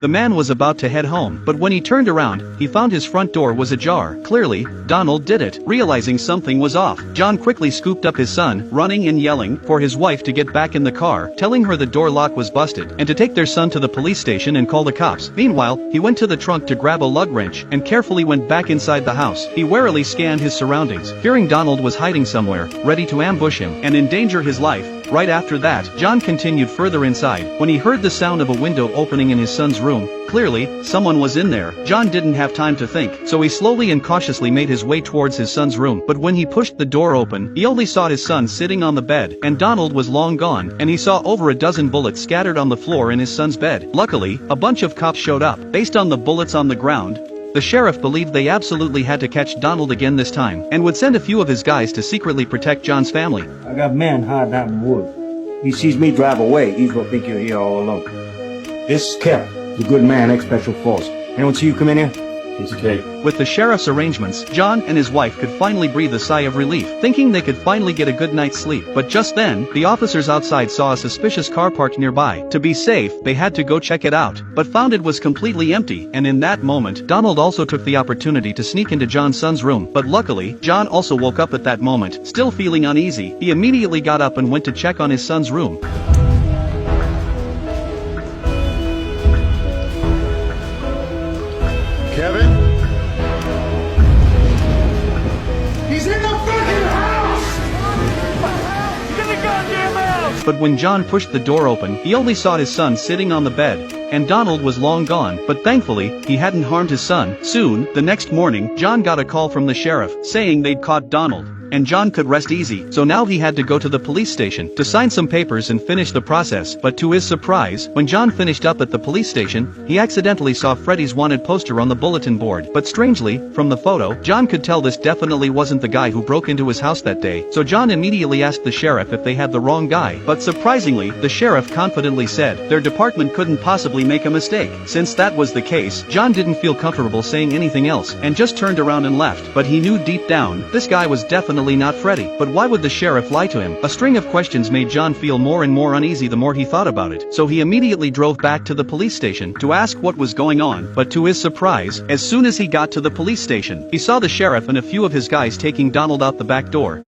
The man was about to head home, but when he turned around, he found his front door was ajar. Clearly, Donald did it. Realizing something was off, John quickly scooped up his son, running and yelling for his wife to get back in the car, telling her the door lock was busted, and to take their son to the police station and call the cops. Meanwhile, he went to the trunk to grab a lug wrench, and carefully went back inside the house. He warily scanned his surroundings, fearing Donald was hiding somewhere, ready to ambush him, and endanger his life. Right after that, John continued further inside, when he heard the sound of a window opening in his son's room. Clearly, someone was in there. John didn't have time to think, so he slowly and cautiously made his way towards his son's room. But when he pushed the door open, he only saw his son sitting on the bed, and Donald was long gone, and he saw over a dozen bullets scattered on the floor in his son's bed. Luckily, a bunch of cops showed up. Based on the bullets on the ground, the sheriff believed they absolutely had to catch Donald again this time, and would send a few of his guys to secretly protect John's family. I got men hiding out in the woods. He sees me drive away, he's gonna think you're here all alone. This is Kevin, the good man, ex-special force. Anyone see you come in here? It's okay. With the sheriff's arrangements, John and his wife could finally breathe a sigh of relief, thinking they could finally get a good night's sleep. But just then, the officers outside saw a suspicious car parked nearby. To be safe, they had to go check it out, but found it was completely empty, and in that moment, Donald also took the opportunity to sneak into John's son's room. But luckily, John also woke up at that moment, still feeling uneasy. He immediately got up and went to check on his son's room. Kevin? He's in the fucking house! Get the goddamn house! But when John pushed the door open, he only saw his son sitting on the bed, and Donald was long gone. But thankfully, he hadn't harmed his son. Soon, the next morning, John got a call from the sheriff, saying they'd caught Donald, and John could rest easy. So now he had to go to the police station to sign some papers and finish the process. But to his surprise, when John finished up at the police station, he accidentally saw Freddy's wanted poster on the bulletin board. But strangely, from the photo, John could tell this definitely wasn't the guy who broke into his house that day. So John immediately asked the sheriff if they had the wrong guy. But surprisingly, the sheriff confidently said their department couldn't possibly make a mistake. Since that was the case, John didn't feel comfortable saying anything else, and just turned around and left. But he knew deep down, this guy was definitely not Freddy. But why would the sheriff lie to him? A string of questions made John feel more and more uneasy the more he thought about it. So he immediately drove back to the police station to ask what was going on. But to his surprise, as soon as he got to the police station, he saw the sheriff and a few of his guys taking Donald out the back door.